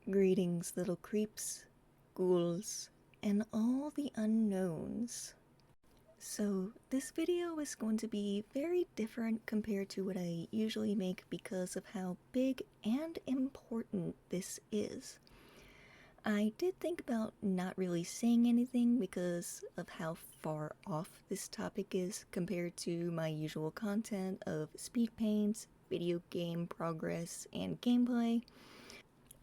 Greetings, little creeps, ghouls, and all the unknowns. So, this video is going to be very different compared to what I usually make because of how big and important this is. I did think about not really saying anything because of how far off this topic is compared to my usual content of speed paints, video game progress, and gameplay.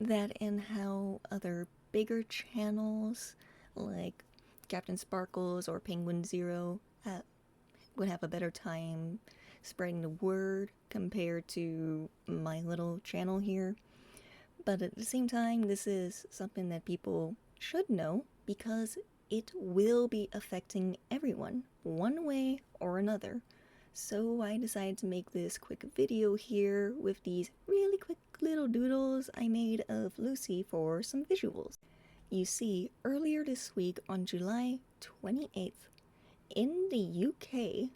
That and how other bigger channels like Captain Sparkles or Penguin Zero would have a better time spreading the word compared to my little channel here. But at the same time, this is something that people should know because it will be affecting everyone, one way or another. So I decided to make this quick video here with these really quick little doodles I made of Lucy for some visuals. You see, earlier this week on July 28th, in the UK,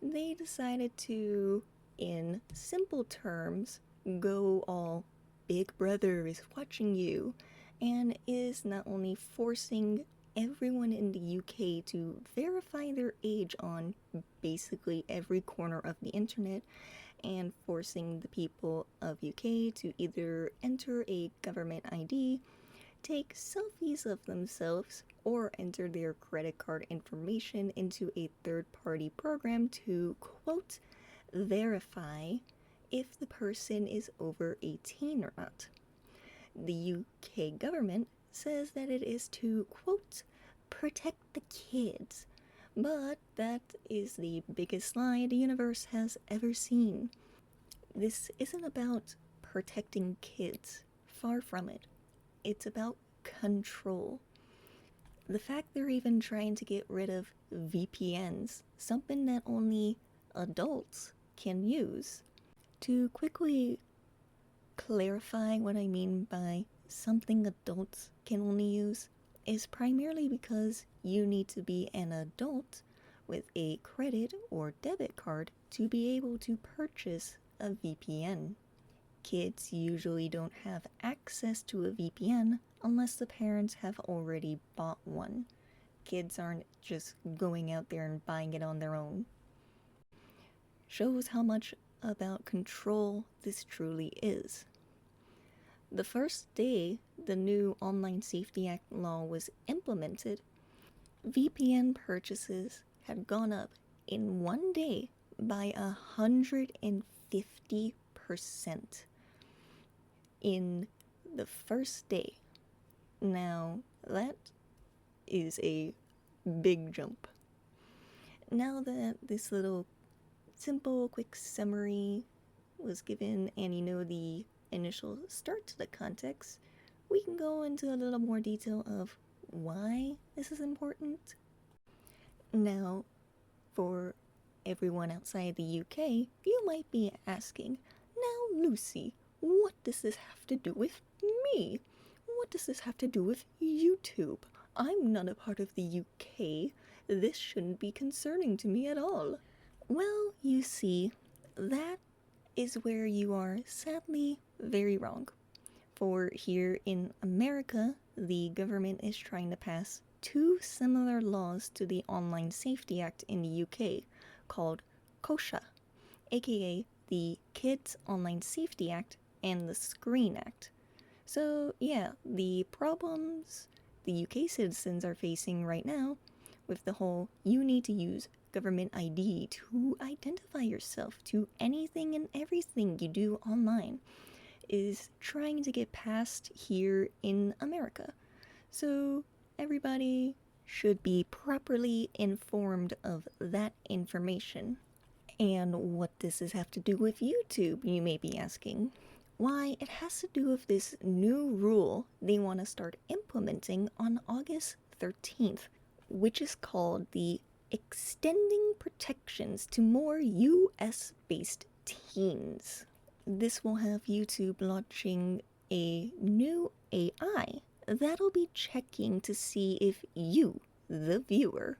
they decided to, in simple terms, go all Big Brother is watching you, and is not only forcing everyone in the UK to verify their age on basically every corner of the internet, and forcing the people of UK to either enter a government ID, take selfies of themselves, or enter their credit card information into a third-party program to, quote, verify if the person is over 18 or not. The UK government says that it is to, quote, protect the kids, but that is the biggest lie the universe has ever seen. This isn't about protecting kids, far from it. It's about control. The fact they're even trying to get rid of VPNs, something that only adults can use. To quickly clarify what I mean by something adults can only use is primarily because you need to be an adult with a credit or debit card to be able to purchase a VPN. Kids usually don't have access to a VPN unless the parents have already bought one. Kids aren't just going out there and buying it on their own. Shows how much about control this truly is. The first day the new Online Safety Act law was implemented, VPN purchases had gone up in one day by 150% in the first day. Now, that is a big jump. Now that this little simple, quick summary was given and you know the initial start to the context, we can go into a little more detail of why this is important. Now, for everyone outside the UK, you might be asking, now Lucy, what does this have to do with me? What does this have to do with YouTube? I'm not a part of the UK. This shouldn't be concerning to me at all. Well, you see, that is where you are sadly very wrong. For here in America, the government is trying to pass two similar laws to the Online Safety Act in the UK called KOSHA, aka the Kids Online Safety Act and the Screen Act. So yeah, the problems the UK citizens are facing right now with the whole you need to use government ID to identify yourself to anything and everything you do online is trying to get passed here in America. So everybody should be properly informed of that information. And what does this have to do with YouTube, you may be asking? Why, it has to do with this new rule they want to start implementing on August 13th, which is called the Extending Protections to More US-Based Teens. This will have YouTube launching a new AI that'll be checking to see if you, the viewer,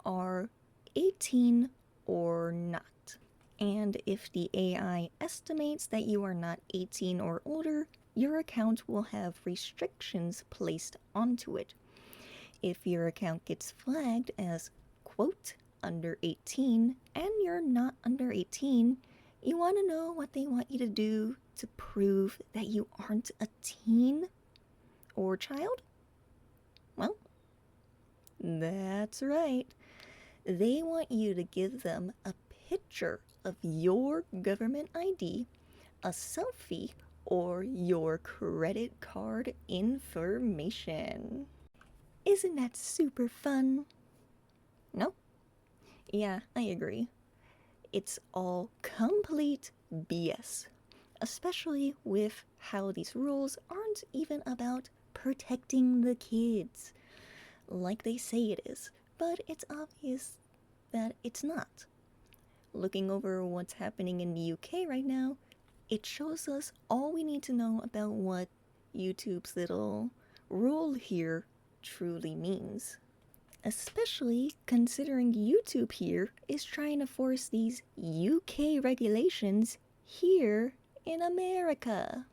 are 18 or not. And if the AI estimates that you are not 18 or older, your account will have restrictions placed onto it. If your account gets flagged as, quote, under 18, and you're not under 18, you want to know what they want you to do to prove that you aren't a teen or child? Well, that's right. They want you to give them a picture of your government ID, a selfie, or your credit card information. Isn't that super fun? No? Yeah, I agree. It's all complete BS, especially with how these rules aren't even about protecting the kids, like they say it is, but it's obvious that it's not. Looking over what's happening in the UK right now, it shows us all we need to know about what YouTube's little rule here truly means. Especially considering YouTube here is trying to force these UK regulations here in America.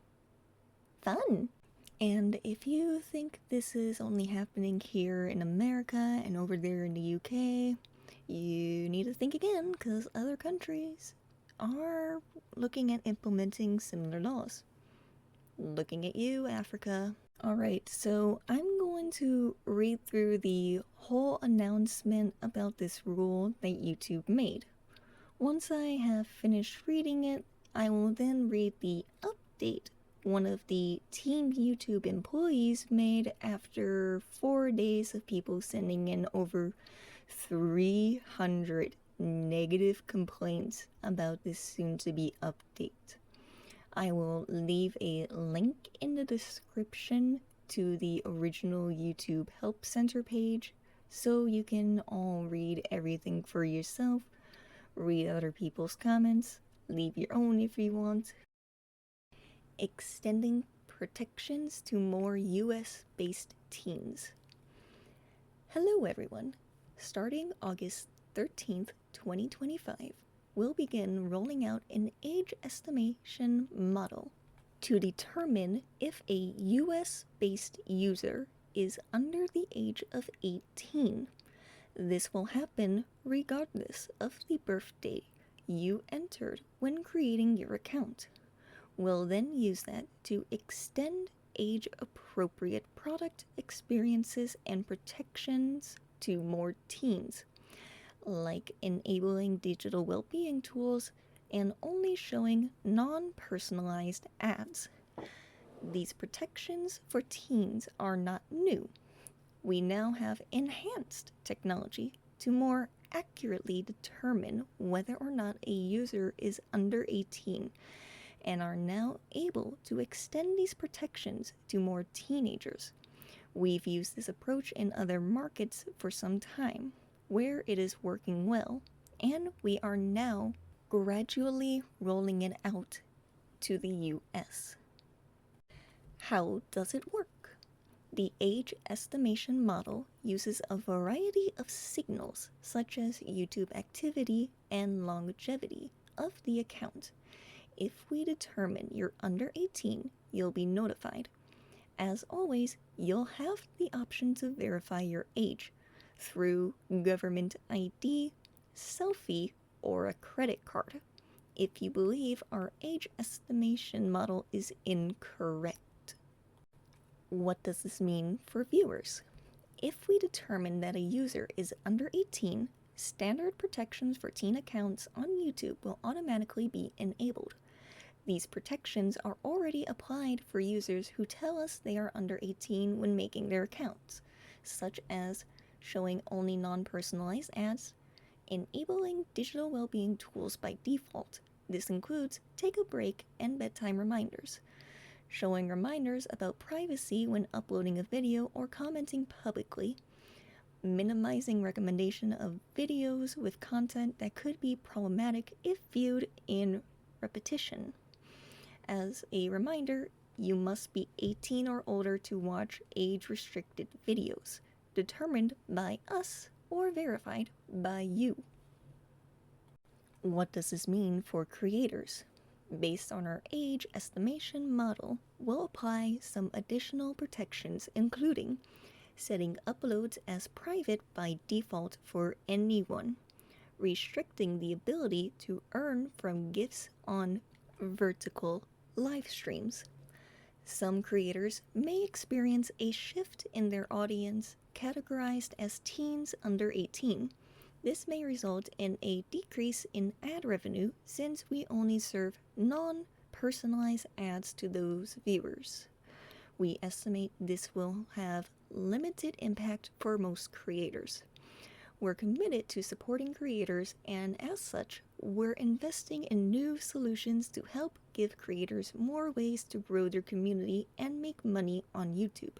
Fun! And if you think this is only happening here in America and over there in the UK, you need to think again, because other countries are looking at implementing similar laws. Looking at you, Africa. Alright, so I'm going to read through the whole announcement about this rule that YouTube made. Once I have finished reading it, I will then read the update one of the Team YouTube employees made after 4 days of people sending in over 300 negative complaints about this soon-to-be update. I will leave a link in the description to the original YouTube Help Center page so you can all read everything for yourself, read other people's comments, leave your own if you want. Extending protections to more US-based teens. Hello everyone. Starting August 13th, 2025, we'll begin rolling out an age estimation model to determine if a US-based user is under the age of 18. This will happen regardless of the birthday you entered when creating your account. We'll then use that to extend age-appropriate product experiences and protections to more teens, like enabling digital well-being tools and only showing non-personalized ads. These protections for teens are not new. We now have enhanced technology to more accurately determine whether or not a user is under 18 and are now able to extend these protections to more teenagers. We've used this approach in other markets for some time, where it is working well, and we are now gradually rolling it out to the US. How does it work? The age estimation model uses a variety of signals, such as YouTube activity and longevity of the account. If we determine you're under 18, you'll be notified. As always, you'll have the option to verify your age through government ID, selfie, or a credit card if you believe our age estimation model is incorrect. What does this mean for viewers? If we determine that a user is under 18, standard protections for teen accounts on YouTube will automatically be enabled. These protections are already applied for users who tell us they are under 18 when making their accounts, such as showing only non-personalized ads, enabling digital well-being tools by default. This includes take a break and bedtime reminders, showing reminders about privacy when uploading a video or commenting publicly, minimizing recommendation of videos with content that could be problematic if viewed in repetition. As a reminder, you must be 18 or older to watch age-restricted videos, determined by us or verified by you. What does this mean for creators? Based on our age estimation model, we'll apply some additional protections, including setting uploads as private by default for anyone, restricting the ability to earn from gifts on vertical live streams. Some creators may experience a shift in their audience categorized as teens under 18. This may result in a decrease in ad revenue since we only serve non personalized ads to those viewers. We estimate this will have limited impact for most creators. We're committed to supporting creators, and as such, we're investing in new solutions to help give creators more ways to grow their community and make money on YouTube.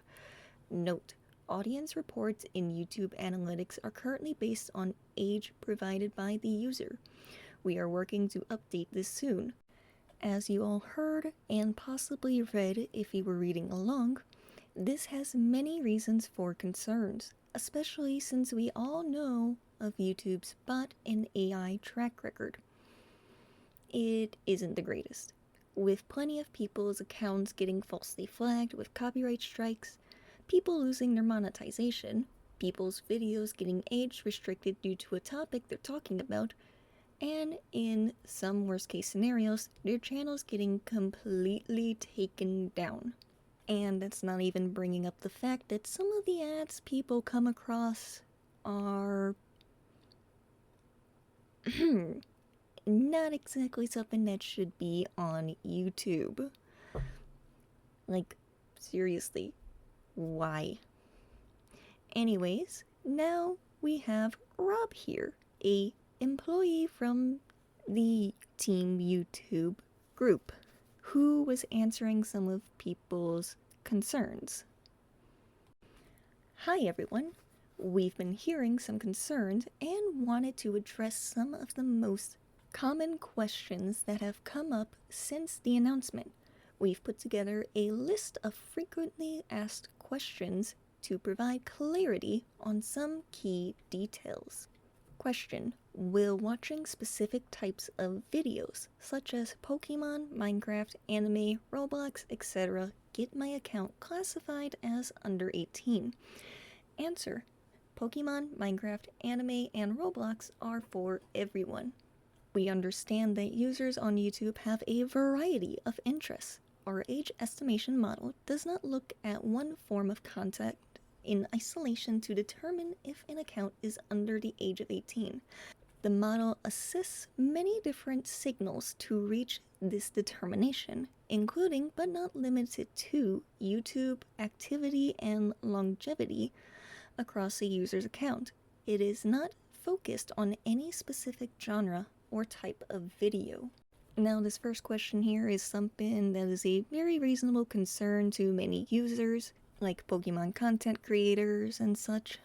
Note, audience reports in YouTube analytics are currently based on age provided by the user. We are working to update this soon. As you all heard and possibly read if you were reading along, this has many reasons for concerns, especially since we all know of YouTube's bot and AI track record. It isn't the greatest, with plenty of people's accounts getting falsely flagged with copyright strikes, people losing their monetization, people's videos getting age restricted due to a topic they're talking about, and in some worst case scenarios, their channels getting completely taken down. And that's not even bringing up the fact that some of the ads people come across are not exactly something that should be on YouTube. Like, seriously, why? Anyways, now we have Rob here, a employee from the Team YouTube group, who was answering some of people's concerns. Hi everyone, we've been hearing some concerns and wanted to address some of the most common questions that have come up since the announcement. We've put together a list of frequently asked questions to provide clarity on some key details. Question: will watching specific types of videos, such as Pokemon, Minecraft, anime, Roblox, etc., get my account classified as under 18? Answer: Pokemon, Minecraft, anime, and Roblox are for everyone. We understand that users on YouTube have a variety of interests. Our age estimation model does not look at one form of content in isolation to determine if an account is under the age of 18. The model assists many different signals to reach this determination, including but not limited to YouTube activity and longevity across a user's account. It is not focused on any specific genre or type of video. Now, this first question here is something that is a very reasonable concern to many users, like Pokemon content creators and such,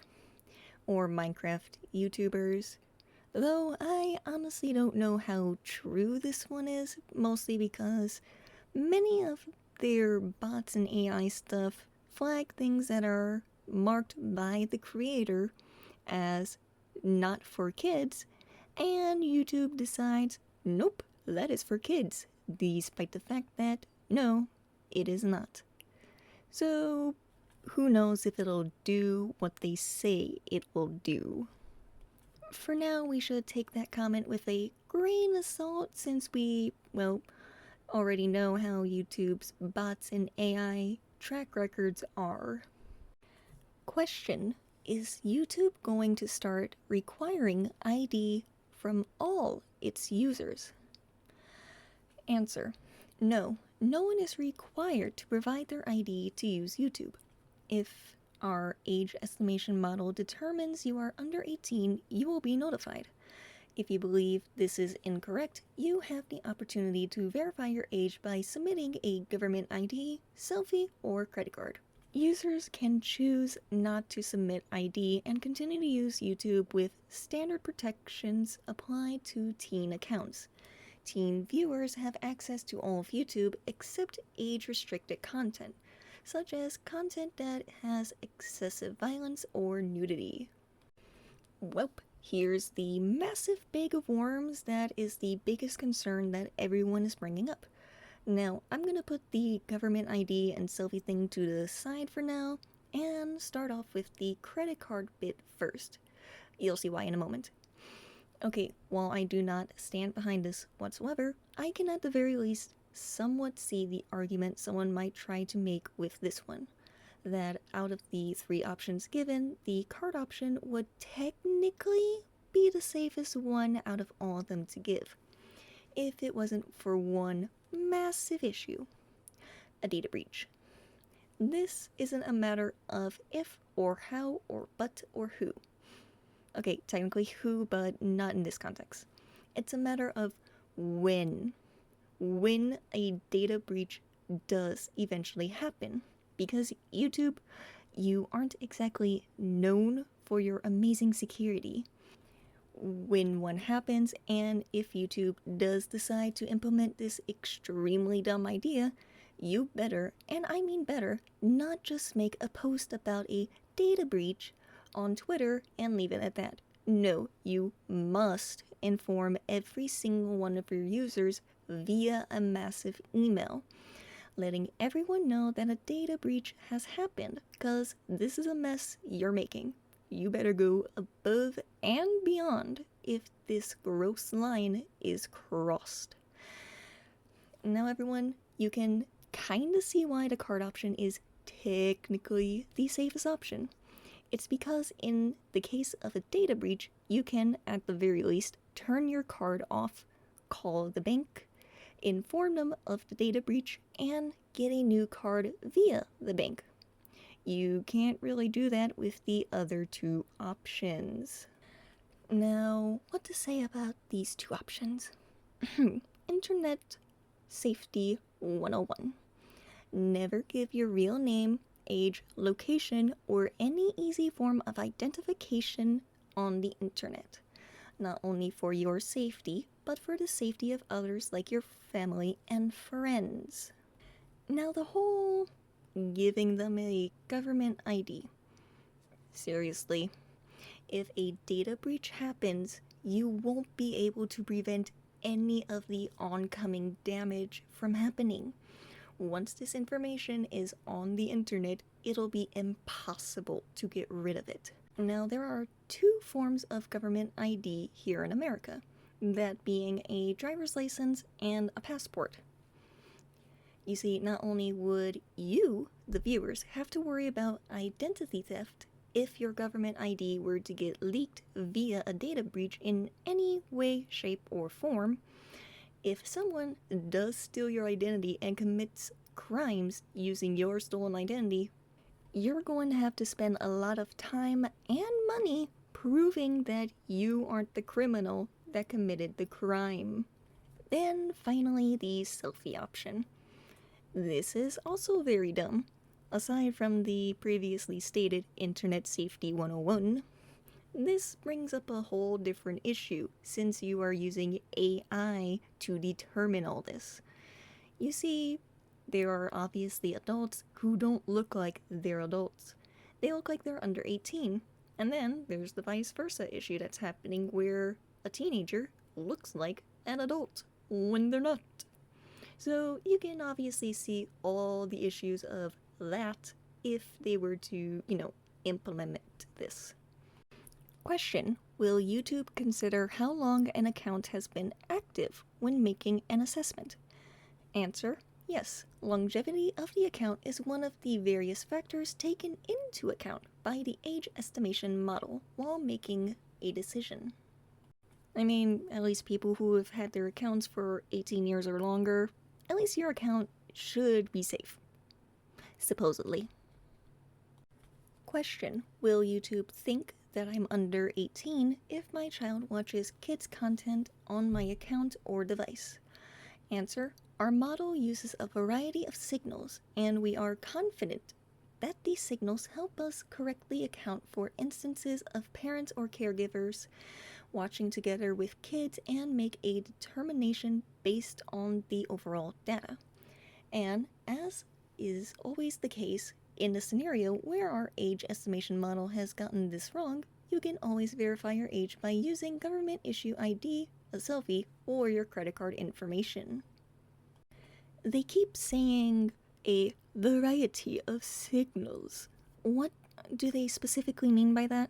or Minecraft YouTubers. Though I honestly don't know how true this one is, mostly because many of their bots and AI stuff flag things that are marked by the creator as not for kids, and YouTube decides, nope, that is for kids, despite the fact that, no, it is not. So, who knows if it'll do what they say it will do. For now, we should take that comment with a grain of salt since we, well, already know how YouTube's bots and AI track records are. Question: is YouTube going to start requiring ID from all its users? Answer: no, no one is required to provide their ID to use YouTube. If our age estimation model determines you are under 18, you will be notified. If you believe this is incorrect, you have the opportunity to verify your age by submitting a government ID, selfie, or credit card. Users can choose not to submit ID and continue to use YouTube with standard protections applied to teen accounts. Teen viewers have access to all of YouTube except age-restricted content, such as content that has excessive violence or nudity. Welp, Here's the massive bag of worms that is the biggest concern that everyone is bringing up. Now, I'm gonna put the government ID and selfie thing to the side for now and start off with the credit card bit first. You'll see why in a moment. Okay, while I do not stand behind this whatsoever, I can at the very least somewhat see the argument someone might try to make with this one. That out of the three options given, the card option would technically be the safest one out of all of them to give, if it wasn't for one massive issue: a data breach. This isn't a matter of if or how or but or who. Okay, technically who, but not in this context. It's a matter of when. When a data breach does eventually happen. Because YouTube, you aren't exactly known for your amazing security. When one happens, and if YouTube does decide to implement this extremely dumb idea, you better, and I mean better, not just make a post about a data breach on Twitter and leave it at that. No, you must inform every single one of your users via a massive email, letting everyone know that a data breach has happened, because this is a mess you're making. You better go above and beyond if this gross line is crossed. Now, everyone, you can kind of see why the card option is technically the safest option. It's because in the case of a data breach, you can, at the very least, turn your card off, call the bank, inform them of the data breach, and get a new card via the bank. You can't really do that with the other two options. Now, what to say about these two options? Internet Safety 101. Never give your real name, age, location, or any easy form of identification on the internet. Not only for your safety, but for the safety of others like your family and friends. Now, the whole giving them a government ID. Seriously, if a data breach happens, you won't be able to prevent any of the oncoming damage from happening. Once this information is on the internet, it'll be impossible to get rid of it. Now, there are two forms of government ID here in America, that being a driver's license and a passport. You see, not only would you, the viewers, have to worry about identity theft if your government ID were to get leaked via a data breach in any way, shape, or form, if someone does steal your identity and commits crimes using your stolen identity, you're going to have to spend a lot of time and money proving that you aren't the criminal that committed the crime. Then finally, the selfie option. This is also very dumb. Aside from the previously stated Internet Safety 101, this brings up a whole different issue since you are using AI to determine all this. You see, there are obviously adults who don't look like they're adults. They look like they're under 18. And then there's the vice versa issue that's happening where a teenager looks like an adult when they're not. So you can obviously see all the issues of that if they were to, implement this. Question: will YouTube consider how long an account has been active when making an assessment? Answer: yes. Longevity of the account is one of the various factors taken into account by the age estimation model while making a decision. I mean, at least people who have had their accounts for 18 years or longer, at least your account should be safe. Supposedly. Question: will YouTube think that I'm under 18 if my child watches kids' content on my account or device? Answer: our model uses a variety of signals, and we are confident that these signals help us correctly account for instances of parents or caregivers watching together with kids and make a determination based on the overall data. And as is always the case, in the scenario where our age estimation model has gotten this wrong, you can always verify your age by using government issue ID, a selfie, or your credit card information. They keep saying a variety of signals. What do they specifically mean by that?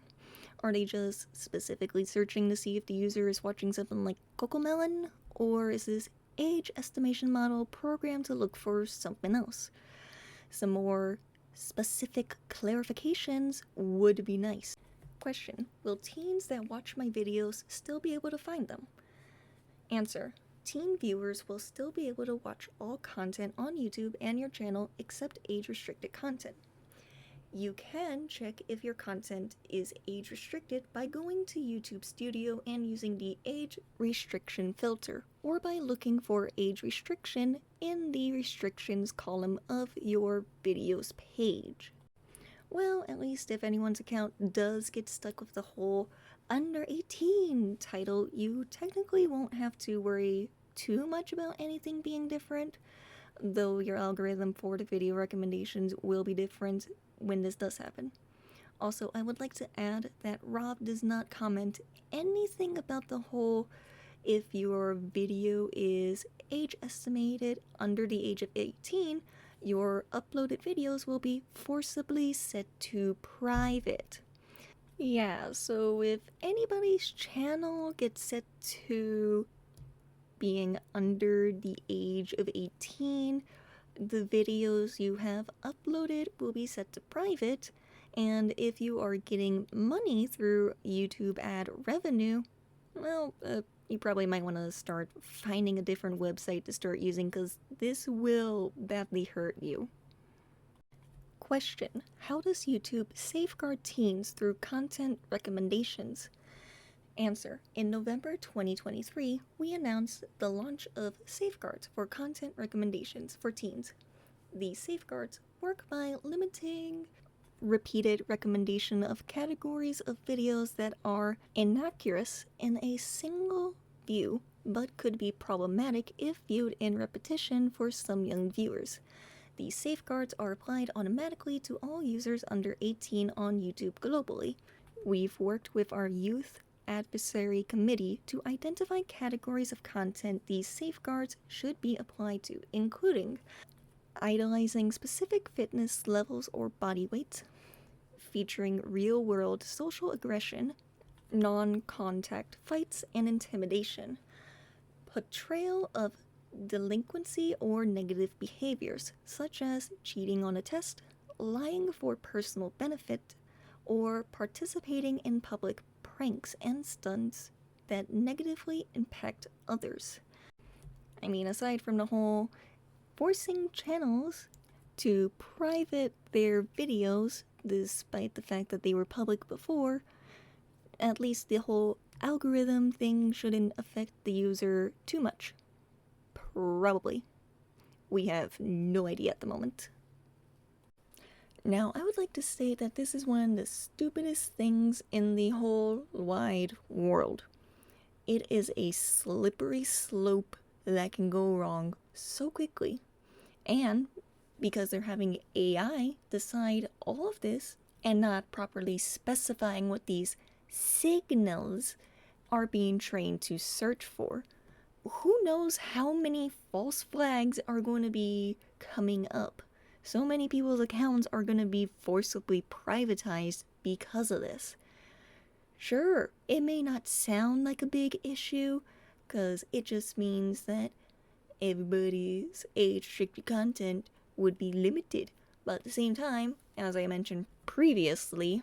Are they just specifically searching to see if the user is watching something like Cocomelon? Or is this age estimation model programmed to look for something else? Some more specific clarifications would be nice. Question: will teens that watch my videos still be able to find them? Answer: teen viewers will still be able to watch all content on YouTube and your channel except age-restricted content. You can check if your content is age restricted by going to YouTube Studio and using the age restriction filter, or by looking for age restriction in the restrictions column of your videos page. Well, at least if anyone's account does get stuck with the whole under 18 title, you technically won't have to worry too much about anything being different, though your algorithm for the video recommendations will be different when this does happen. Also, I would like to add that Rob does not comment anything about the whole if your video is age estimated under the age of 18, your uploaded videos will be forcibly set to private. Yeah, so if anybody's channel gets set to being under the age of 18, the videos you have uploaded will be set to private, and if you are getting money through YouTube ad revenue, well, you probably might want to start finding a different website to start using, because this will badly hurt you. Question: how does YouTube safeguard teens through content recommendations? Answer: in November 2023, we announced the launch of safeguards for content recommendations for teens. These safeguards work by limiting repeated recommendation of categories of videos that are inaccurate in a single view, but could be problematic if viewed in repetition for some young viewers. These safeguards are applied automatically to all users under 18 on YouTube globally. We've worked with our youth advisory committee to identify categories of content these safeguards should be applied to, including idolizing specific fitness levels or body weight, featuring real-world social aggression, non-contact fights and intimidation, portrayal of delinquency or negative behaviors, such as cheating on a test, lying for personal benefit, or participating in public pranks and stunts that negatively impact others. I mean, aside from the whole forcing channels to private their videos despite the fact that they were public before, at least the whole algorithm thing shouldn't affect the user too much. Probably. We have no idea at the moment. Now, I would like to say that this is one of the stupidest things in the whole wide world. It is a slippery slope that can go wrong so quickly. And because they're having AI decide all of this and not properly specifying what these signals are being trained to search for, who knows how many false flags are going to be coming up. So many people's accounts are going to be forcibly privatized because of this. Sure, it may not sound like a big issue, because it just means that everybody's age-restricted content would be limited. But at the same time, as I mentioned previously,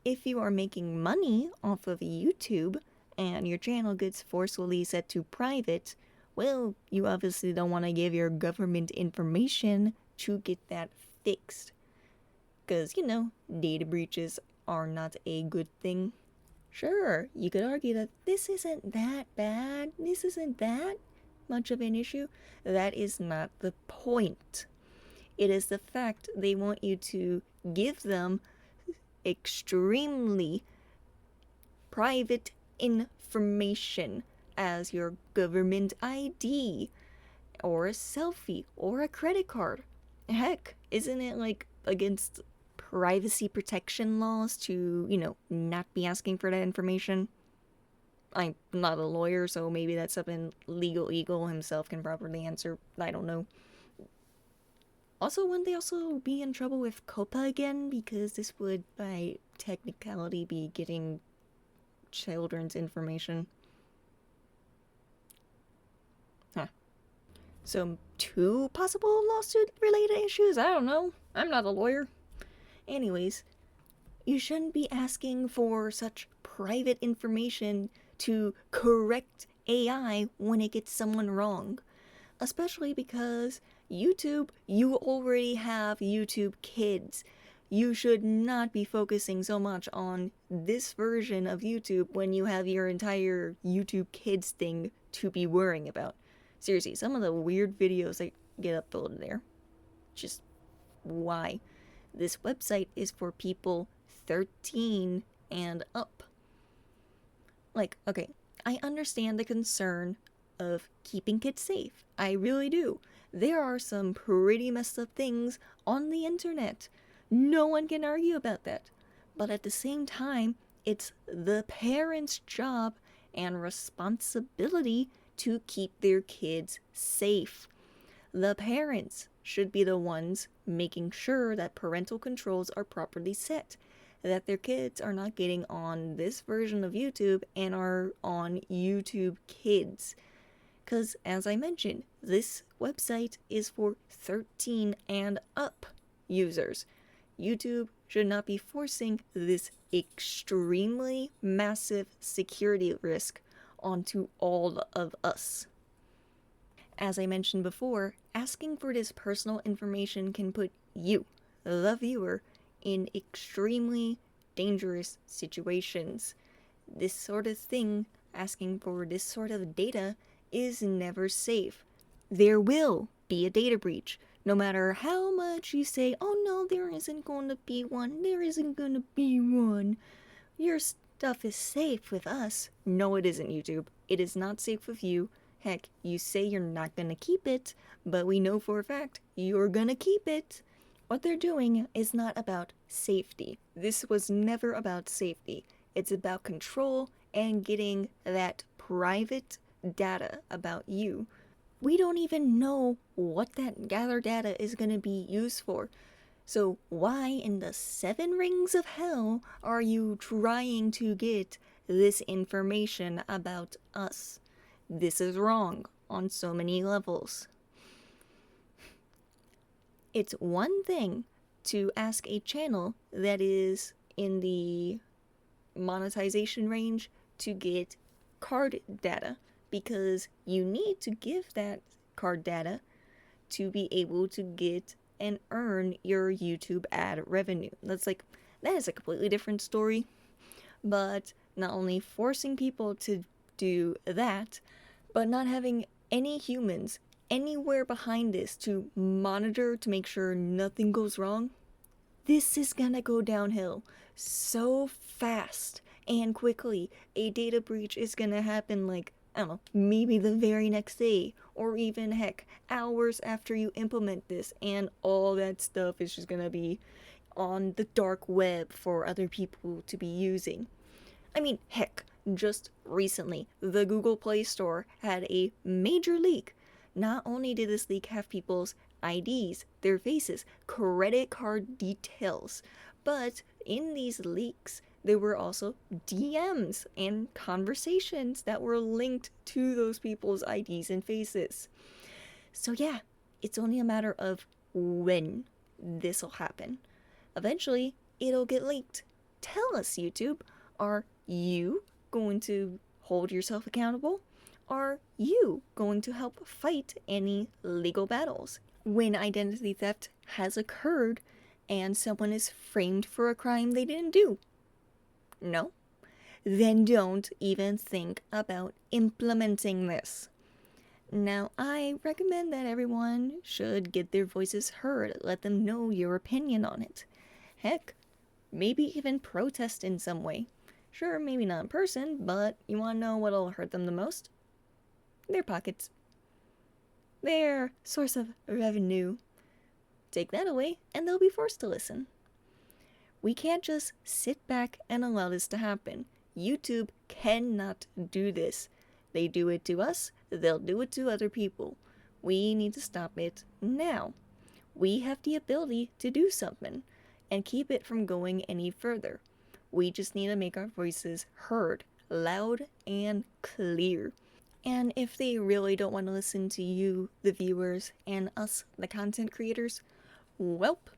if you are making money off of YouTube and your channel gets forcefully set to private, well, you obviously don't want to give your government information to get that fixed. Because, data breaches are not a good thing. Sure, you could argue that this isn't that bad, this isn't that much of an issue. That is not the point. It is the fact they want you to give them extremely private information as your government ID, or a selfie, or a credit card. Heck, isn't it against privacy protection laws to, not be asking for that information. I'm not a lawyer, so maybe that's something Legal Eagle himself can properly answer. I don't know. Also, wouldn't they also be in trouble with COPA again? Because this would, by technicality, be getting children's information. Huh. So, two possible lawsuit-related issues? I don't know. I'm not a lawyer. Anyways, you shouldn't be asking for such private information to correct AI when it gets someone wrong. Especially because YouTube, you already have YouTube Kids. You should not be focusing so much on this version of YouTube when you have your entire YouTube Kids thing to be worrying about. Seriously, some of the weird videos that get uploaded there. Just why? This website is for people 13 and up. Like, okay, I understand the concern of keeping kids safe. I really do. There are some pretty messed up things on the internet. No one can argue about that. But at the same time, it's the parents' job and responsibility to keep their kids safe. The parents should be the ones making sure that parental controls are properly set, that their kids are not getting on this version of YouTube and are on YouTube Kids. Because, as I mentioned, this website is for 13 and up users. YouTube should not be forcing this extremely massive security risk onto all of us. As I mentioned before, asking for this personal information can put you, the viewer, in extremely dangerous situations. This sort of thing, asking for this sort of data, is never safe. There will be a data breach. No matter how much you say, oh no, there isn't going to be one, there isn't going to be one. Your stuff is safe with us. No, it isn't, YouTube. It is not safe with you. Heck, you say you're not gonna keep it, but we know for a fact you're gonna keep it. What they're doing is not about safety. This was never about safety. It's about control and getting that private data about you. We don't even know what that gathered data is gonna be used for. So why in the 7 rings of hell are you trying to get this information about us? This is wrong on so many levels. It's one thing to ask a channel that is in the monetization range to get card data, because you need to give that card data to be able to get and earn your YouTube ad revenue. That is a completely different story. But not only forcing people to do that, but not having any humans anywhere behind this to monitor to make sure nothing goes wrong, this is gonna go downhill so fast and quickly. A data breach is gonna happen I don't know, maybe the very next day, or even heck, hours after you implement this, and all that stuff is just gonna be on the dark web for other people to be using. I mean, heck, just recently, the Google Play Store had a major leak. Not only did this leak have people's IDs, their faces, credit card details, but in these leaks, there were also DMs and conversations that were linked to those people's IDs and faces. So yeah, it's only a matter of when this will happen. Eventually, it'll get leaked. Tell us, YouTube, are you going to hold yourself accountable? Are you going to help fight any legal battles when identity theft has occurred and someone is framed for a crime they didn't do? No? Then don't even think about implementing this. Now, I recommend that everyone should get their voices heard. Let them know your opinion on it. Heck, maybe even protest in some way. Sure, maybe not in person, but you want to know what'll hurt them the most? Their pockets. Their source of revenue. Take that away, and they'll be forced to listen. We can't just sit back and allow this to happen. YouTube cannot do this. They do it to us, they'll do it to other people. We need to stop it now. We have the ability to do something and keep it from going any further. We just need to make our voices heard, loud and clear. And if they really don't want to listen to you, the viewers, and us, the content creators, welp,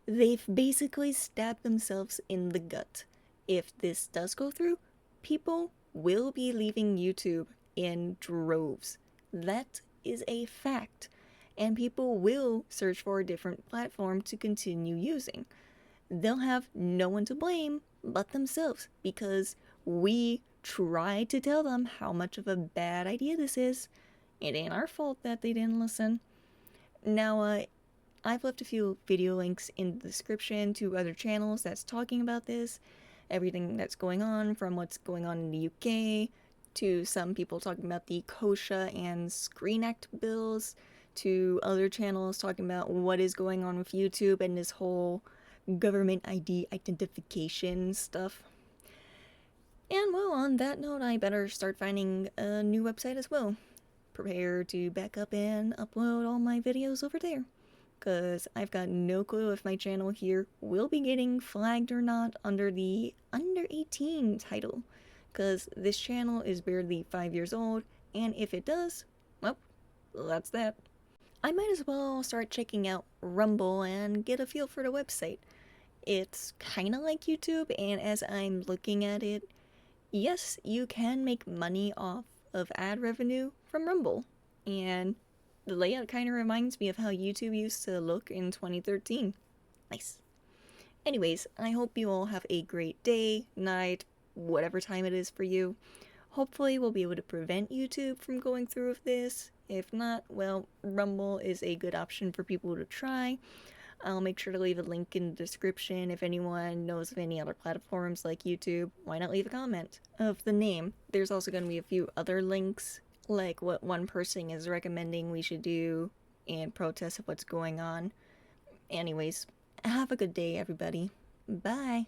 they've basically stabbed themselves in the gut. If this does go through, people will be leaving YouTube in droves. That is a fact. And people will search for a different platform to continue using. They'll have no one to blame but themselves because we tried to tell them how much of a bad idea this is. It ain't our fault that they didn't listen. Now, I've left a few video links in the description to other channels that's talking about this, everything that's going on, from what's going on in the UK, to some people talking about the Kosha and Screen Act bills, to other channels talking about what is going on with YouTube and this whole government ID identification stuff. And well, on that note, I better start finding a new website as well. Prepare to back up and upload all my videos over there. Because I've got no clue if my channel here will be getting flagged or not under the under 18 title. Because this channel is barely 5 years old, and if it does, well, that's that. I might as well start checking out Rumble and get a feel for the website. It's kinda like YouTube, and as I'm looking at it, yes, you can make money off of ad revenue from Rumble. And the layout kind of reminds me of how YouTube used to look in 2013. Nice. Anyways, I hope you all have a great day, night, whatever time it is for you. Hopefully we'll be able to prevent YouTube from going through with this. If not, well, Rumble is a good option for people to try. I'll make sure to leave a link in the description. If anyone knows of any other platforms like YouTube, why not leave a comment of the name. There's also going to be a few other links, like what one person is recommending we should do and protest of what's going on. Anyways, have a good day, everybody. Bye.